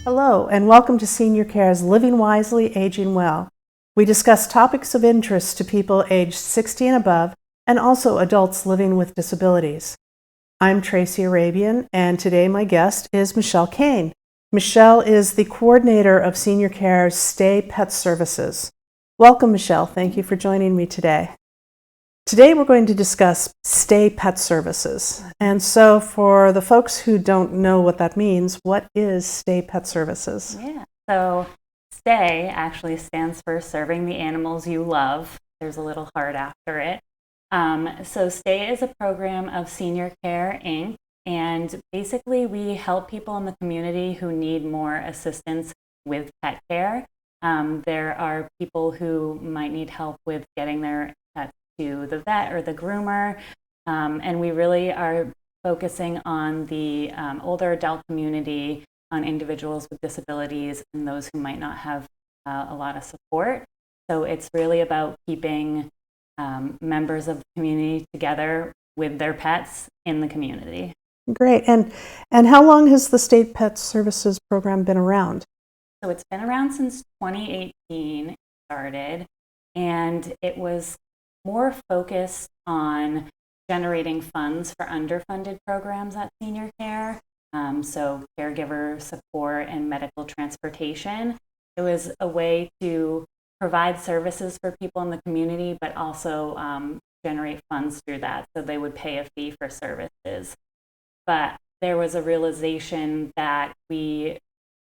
Hello, and welcome to SeniorCare's Living Wisely, Aging Well. We discuss topics of interest to people aged 60 and above, and also adults living with disabilities. I'm Tracy Arabian, and today my guest is Michelle Kane. Michelle is the coordinator of SeniorCare's Stay Pet Services. Welcome, Michelle. Thank you for joining me today. Today we're going to discuss Stay Pet Services. And so for the folks who don't know what that means, what is Stay Pet Services? Yeah, so STAY actually stands for Serving the Animals You Love. There's a little heart after it. So STAY is a program of SeniorCare, Inc. And basically we help people in the community who need more assistance with pet care. There are people who might need help with getting their pets to the vet or the groomer. And we really are focusing on the older adult community, on individuals with disabilities and those who might not have a lot of support. So it's really about keeping members of the community together with their pets in the community. Great. And how long has the State Pet Services program been around? So it's been around since 2018 it started, and it was more focused on generating funds for underfunded programs at SeniorCare. So caregiver support and medical transportation. It was a way to provide services for people in the community, but also generate funds through that. So they would pay a fee for services. But there was a realization that we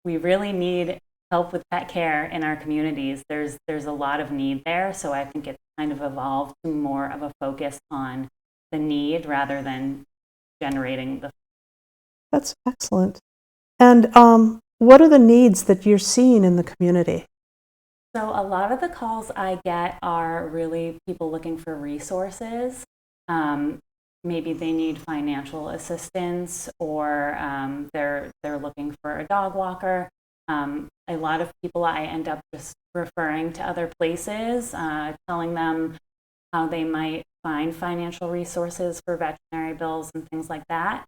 really need help with pet care in our communities. There's a lot of need there. So I think it's kind of evolved to more of a focus on the need rather than generating the. That's excellent. And what are the needs that you're seeing in the community? So a lot of the calls I get are really people looking for resources. Maybe they need financial assistance, or they're looking for a dog walker. A lot of people I end up just referring to other places, telling them how they might find financial resources for veterinary bills and things like that.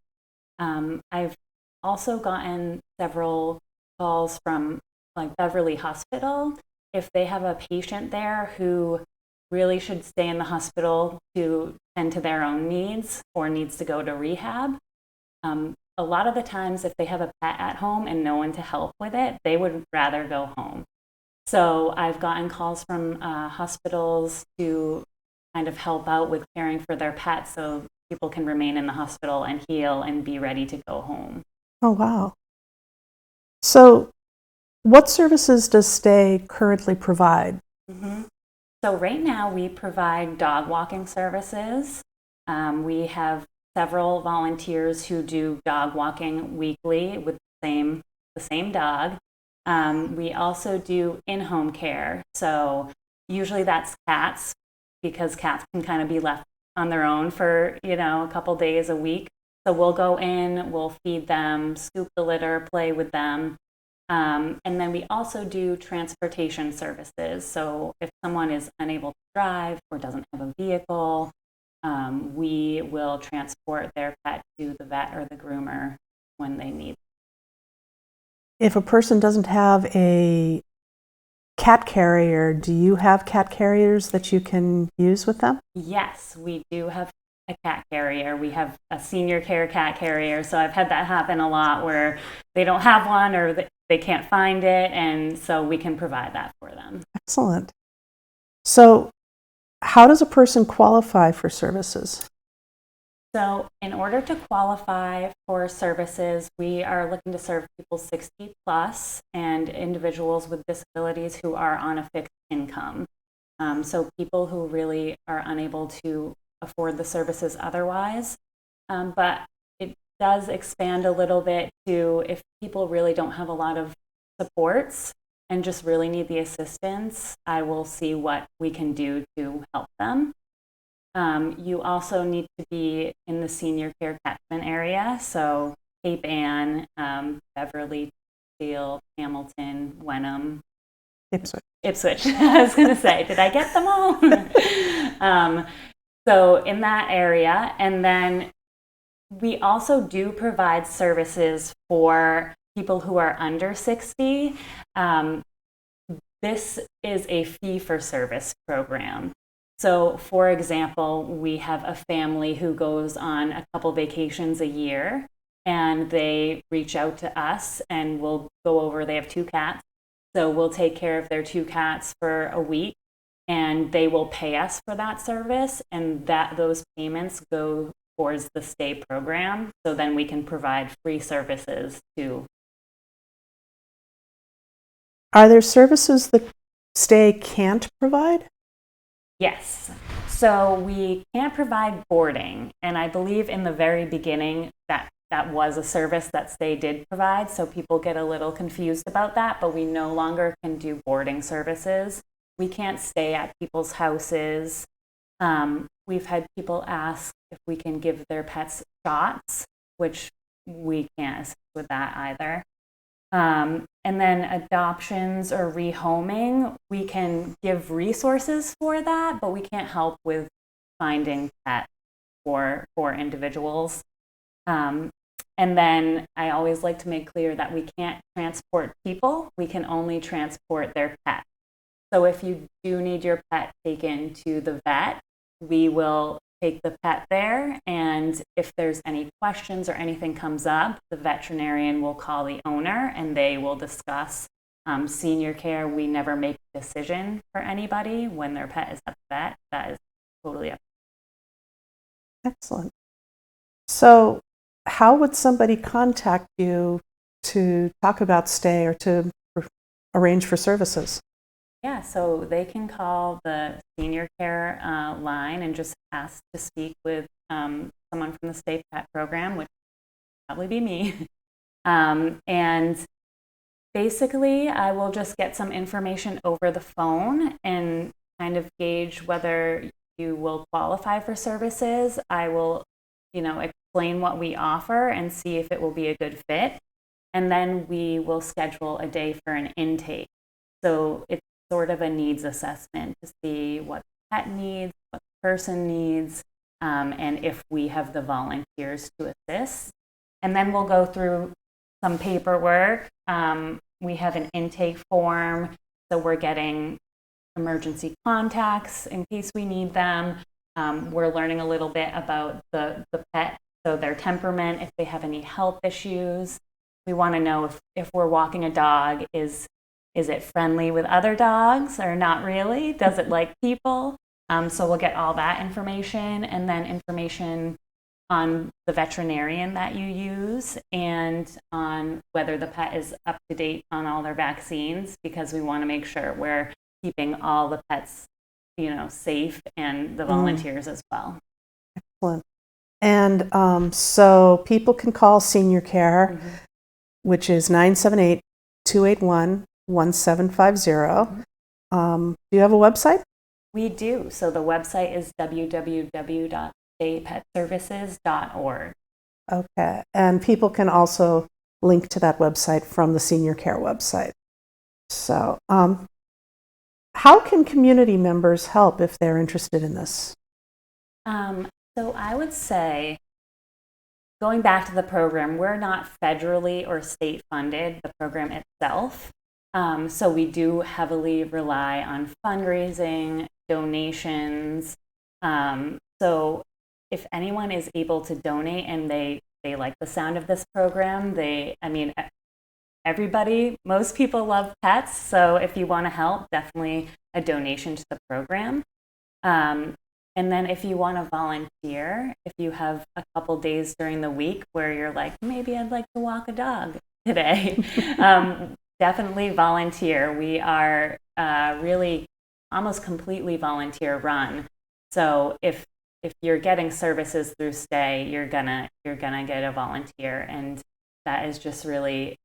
I've also gotten several calls from like Beverly Hospital. If they have a patient there who really should stay in the hospital to tend to their own needs or needs to go to rehab, a lot of the times if they have a pet at home and no one to help with it, they would rather go home. So I've gotten calls from hospitals to kind of help out with caring for their pets so people can remain in the hospital and heal and be ready to go home. Oh, wow. So what services does Stay currently provide? Mm-hmm. So right now we provide dog walking services. We have several volunteers who do dog walking weekly with the same dog. We also do in-home care. So usually that's cats, because cats can kind of be left on their own for, a couple days a week. So we'll go in, we'll feed them, scoop the litter, play with them. And then we also do transportation services. So if someone is unable to drive or doesn't have a vehicle, we will transport their pet to the vet or the groomer when they need. If a person doesn't have a cat carrier, do you have cat carriers that you can use with them? Yes, we do have a cat carrier. We have a SeniorCare cat carrier. So I've had that happen a lot where they don't have one or they can't find it. And so we can provide that for them. Excellent. So how does a person qualify for services? So in order to qualify for services, we are looking to serve people 60 plus and individuals with disabilities who are on a fixed income. So people who really are unable to afford the services otherwise. But it does expand a little bit to if people really don't have a lot of supports and just really need the assistance, I will see what we can do to help them. You also need to be in the SeniorCare catchment area, so Cape Ann, Beverly, Steele, Hamilton, Wenham, Ipswich. I was going to say, did I get them all? So in that area, and then we also do provide services for people who are under 60, this is a fee-for-service program. So, for example, we have a family who goes on a couple vacations a year, and they reach out to us and we'll go over, they have 2 cats. So we'll take care of their 2 cats for a week, and they will pay us for that service, and those payments go towards the stay program. So then we can provide free services to. Are there services that stay can't provide? Yes. So we can't provide boarding, and I believe in the very beginning that was a service that stay did provide, so people get a little confused about that, but we no longer can do boarding services. We can't stay at people's houses. We've had people ask if we can give their pets shots, which we can't assist with that either. And then adoptions or rehoming, we can give resources for that, but we can't help with finding pets for individuals. And then I always like to make clear that we can't transport people. We can only transport their pet. So if you do need your pet taken to the vet, we will take the pet there. And if there's any questions or anything comes up, the veterinarian will call the owner and they will discuss. SeniorCare, we never make a decision for anybody when their pet is at the vet. That is totally up. Excellent. So how would somebody contact you to talk about stay or to arrange for services? Yeah, so they can call the SeniorCare line and just ask to speak with someone from the Stay Pet program, which would probably be me. And basically, I will just get some information over the phone and kind of gauge whether you will qualify for services. I will, explain what we offer and see if it will be a good fit. And then we will schedule a day for an intake. So it's sort of a needs assessment to see what the pet needs, what the person needs, and if we have the volunteers to assist. And then we'll go through some paperwork. We have an intake form, so we're getting emergency contacts in case we need them. We're learning a little bit about the pet, so their temperament, if they have any health issues. We want to know if we're walking a dog, is it friendly with other dogs or not really? Does it like people? So we'll get all that information, and then information on the veterinarian that you use and on whether the pet is up to date on all their vaccines, because we want to make sure we're keeping all the pets, safe, and the volunteers as well. Excellent. And so people can call SeniorCare, which is 978-281-1750. Do you have a website? We do. So the website is www.staypetservices.org. Okay. And people can also link to that website from the SeniorCare website. So how can community members help if they're interested in this? So I would say, going back to the program, we're not federally or state funded, the program itself. So we do heavily rely on fundraising, donations. So if anyone is able to donate and they like the sound of this program, most people love pets. So if you want to help, definitely a donation to the program. And then if you want to volunteer, if you have a couple days during the week where you're like, maybe I'd like to walk a dog today, definitely volunteer. We are really almost completely volunteer run. So if you're getting services through Stay, you're gonna get a volunteer, and that is just really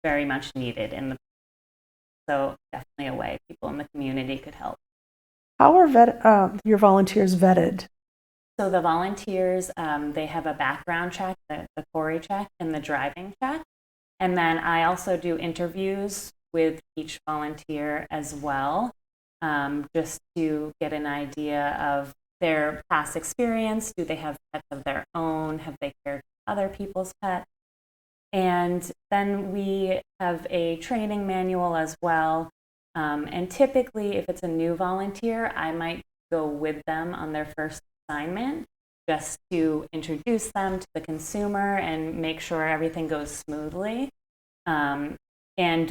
very much needed so definitely a way people in the community could help. How are your volunteers vetted? So the volunteers, they have a background check, the Corey check, and the driving check. And then I also do interviews with each volunteer as well, just to get an idea of their past experience. Do they have pets of their own? Have they cared for other people's pets? And then we have a training manual as well. And typically, if it's a new volunteer, I might go with them on their first assignment just to introduce them to the consumer and make sure everything goes smoothly. And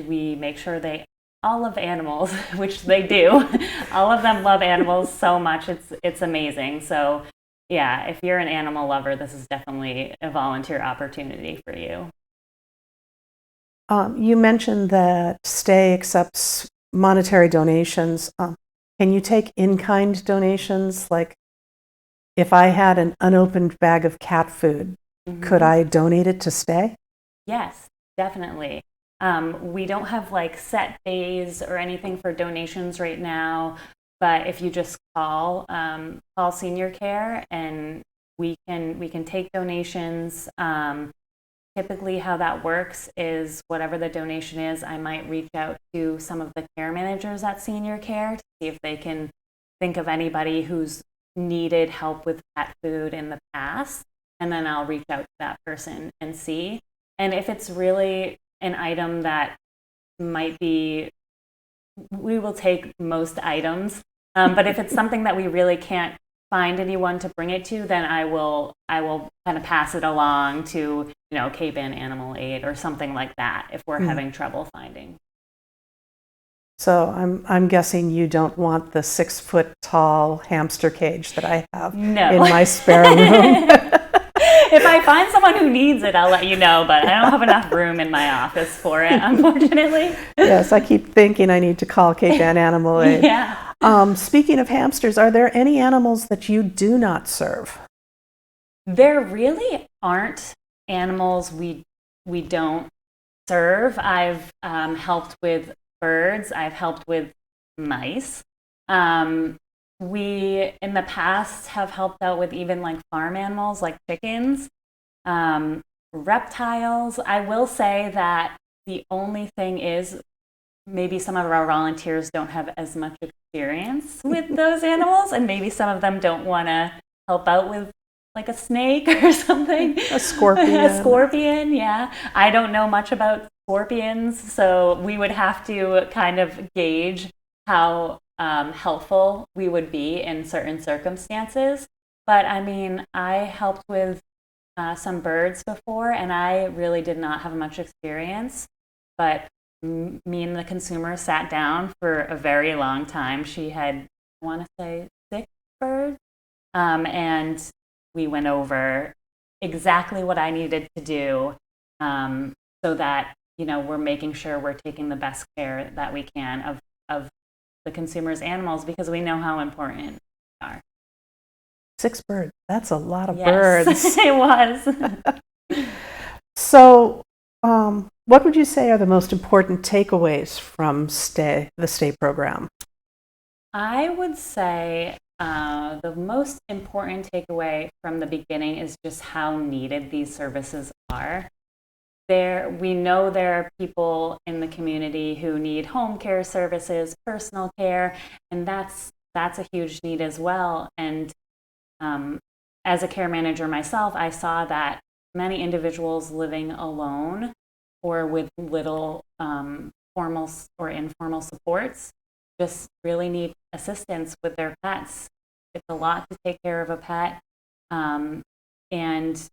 we make sure they all love animals, which they do. All of them love animals so much. It's amazing. So yeah, if you're an animal lover, this is definitely a volunteer opportunity for you. You mentioned that Stay accepts monetary donations. Can you take in-kind donations? Like if I had an unopened bag of cat food, could I donate it to Stay? Yes, definitely. We don't have like set days or anything for donations right now, but if you just call SeniorCare and we can take donations. Typically how that works is whatever the donation is, I might reach out to some of the care managers at SeniorCare to see if they can think of anybody who's needed help with pet food in the past, and then I'll reach out to that person and see. And if it's really an item that might be, we will take most items, but if it's something that we really can't find anyone to bring it to, then I will kind of pass it along to Cape Ann Animal Aid or something like that if we're having trouble finding. So I'm guessing you don't want the 6-foot tall hamster cage that I have in my spare room. If I find someone who needs it, I'll let you know, but I don't have enough room in my office for it, unfortunately. Yes, I keep thinking I need to call Cape Ann Animal Aid. Yeah. Speaking of hamsters, are there any animals that you do not serve? There really aren't animals we don't serve. I've helped with birds. I've helped with mice. We in the past have helped out with even like farm animals like chickens, reptiles. I will say that the only thing is maybe some of our volunteers don't have as much experience with those animals, and maybe some of them don't want to help out with like a snake or something. A scorpion. A scorpion, yeah. I don't know much about scorpions, so we would have to kind of gauge how helpful we would be in certain circumstances. But I mean, I helped with some birds before, and I really did not have much experience. But me and the consumer sat down for a very long time. She had, I want to say, 6 birds, and we went over exactly what I needed to do so that we're making sure we're taking the best care that we can of the consumer's animals, because we know how important they are. 6 birds. That's a lot of Yes, birds. It was. So, what would you say are the most important takeaways from the Stay program? I would say the most important takeaway from the beginning is just how needed these services are. We know there are people in the community who need home care services, personal care, and that's a huge need as well. And as a care manager myself, I saw that many individuals living alone or with little formal or informal supports just really need assistance with their pets. It's a lot to take care of a pet, and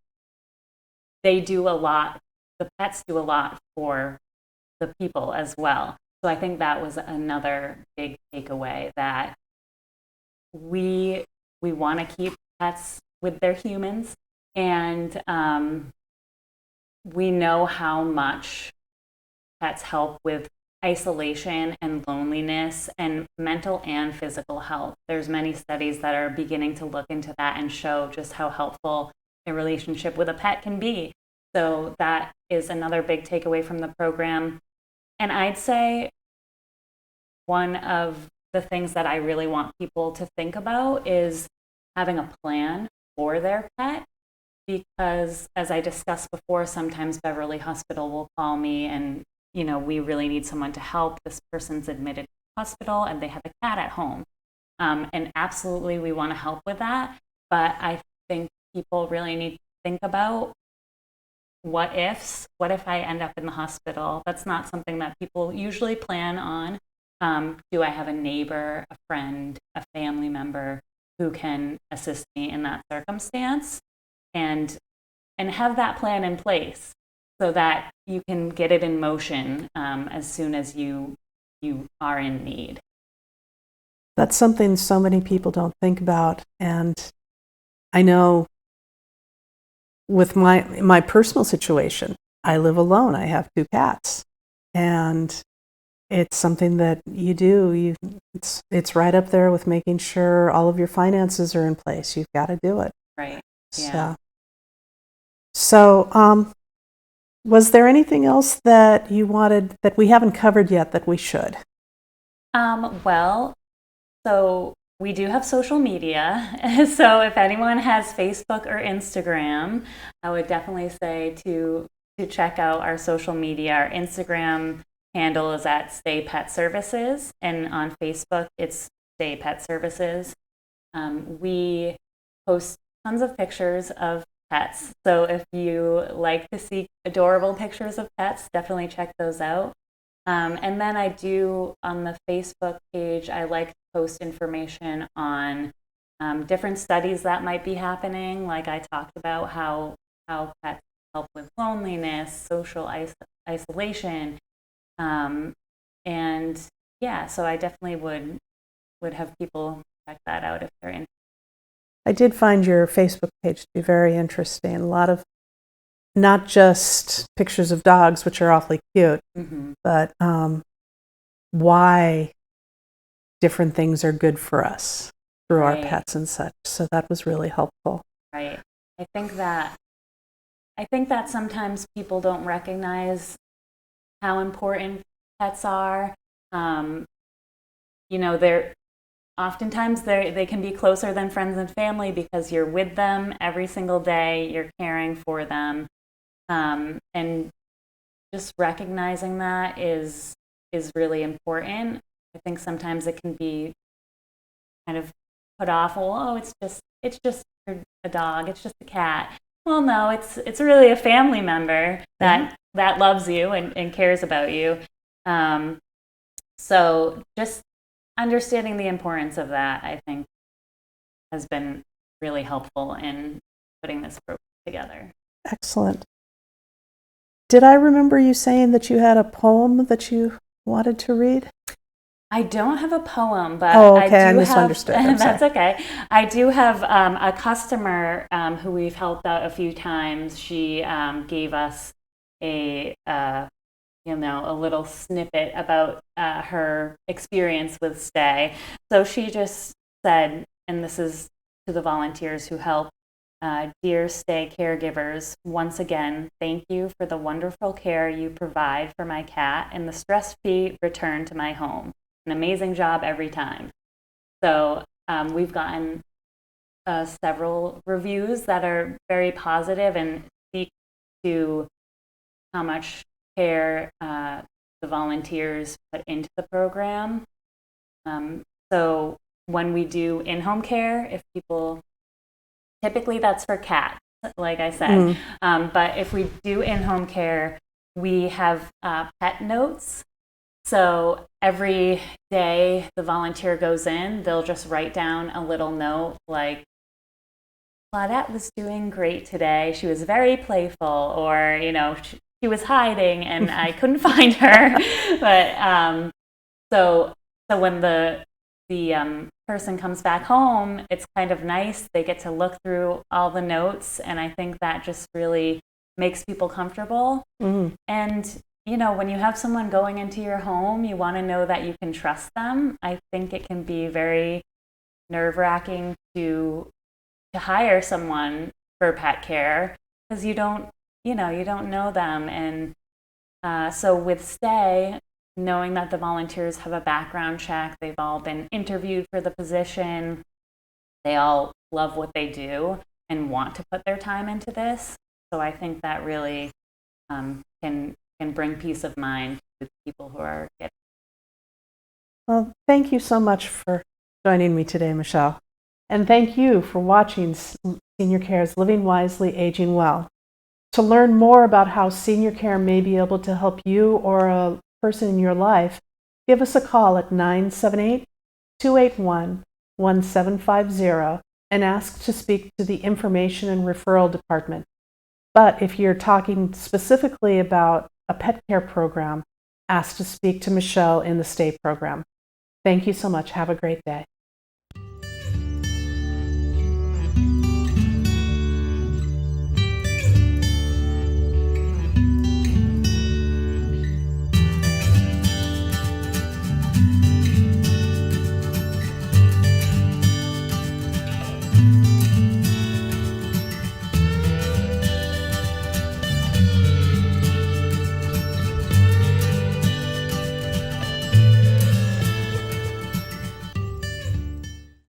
they do a lot. The pets do a lot for the people as well. So I think that was another big takeaway, that we want to keep pets with their humans, and we know how much pets help with isolation and loneliness and mental and physical health. There's many studies that are beginning to look into that and show just how helpful a relationship with a pet can be. So that is another big takeaway from the program. And I'd say one of the things that I really want people to think about is having a plan for their pet, because as I discussed before, sometimes Beverly Hospital will call me and we really need someone to help. This person's admitted to hospital and they have a cat at home. And absolutely we want to help with that. But I think people really need to think about what ifs. What if I end up in the hospital? That's not something that people usually plan on. Do I have a neighbor, a friend, a family member who can assist me in that circumstance? And have that plan in place so that you can get it in motion as soon as you are in need. That's something so many people don't think about. And I know with my personal situation, I live alone. I have 2 cats. And it's something that you do. It's right up there with making sure all of your finances are in place. You've got to do it. Right. Yeah. So, was there anything else that you wanted that we haven't covered yet that we should? Well, so we do have social media. So if anyone has Facebook or Instagram, I would definitely say to check out our social media. Our Instagram handle is at Stay Pet Services, and on Facebook it's Stay Pet Services. We post tons of pictures of pets. So if you like to see adorable pictures of pets, definitely check those out. And then I do, on the Facebook page, I like to post information on different studies that might be happening. Like I talked about how pets help with loneliness, social isolation. And yeah, so I definitely would have people check that out if they're interested. I did find your Facebook page to be very interesting. A lot of not just pictures of dogs, which are awfully cute, but why different things are good for us through our pets and such. So that was really helpful. Right. I think that sometimes people don't recognize how important pets are. They're oftentimes they can be closer than friends and family because you're with them every single day, you're caring for them. And just recognizing that is really important. I think sometimes it can be kind of put off. Well, oh, it's just a dog. It's just a cat. Well, no, it's really a family member that loves you and cares about you. So just understanding the importance of that, I think, has been really helpful in putting this program together. Excellent. Did I remember you saying that you had a poem that you wanted to read? I don't have a poem, but I misunderstood. That's okay. I do have a customer who we've helped out a few times. She gave us a little snippet about her experience with Stay. So she just said, and this is to the volunteers who help, dear Stay caregivers, once again, thank you for the wonderful care you provide for my cat and the stress-free return to my home. An amazing job every time. So we've gotten several reviews that are very positive and speak to how much care the volunteers put into the program. So when we do in-home care, if people, typically that's for cats, like I said, but if we do in-home care, we have pet notes. So every day the volunteer goes in, they'll just write down a little note like, Claudette was doing great today. She was very playful, or, she was hiding and I couldn't find her. But so when the person comes back home, it's kind of nice. They get to look through all the notes, and I think that just really makes people comfortable. And when you have someone going into your home, you want to know that you can trust them. I think it can be very nerve-wracking to hire someone for pet care because you don't know them. And so with Stay, knowing that the volunteers have a background check, they've all been interviewed for the position, they all love what they do and want to put their time into this. So I think that really can bring peace of mind to people who are getting. Well, thank you so much for joining me today, Michelle. And thank you for watching SeniorCare's Living Wisely, Aging Well. To learn more about how SeniorCare may be able to help you or a person in your life, give us a call at 978-281-1750 and ask to speak to the Information and Referral Department. But if you're talking specifically about a pet care program, ask to speak to Michelle in the state program. Thank you so much. Have a great day.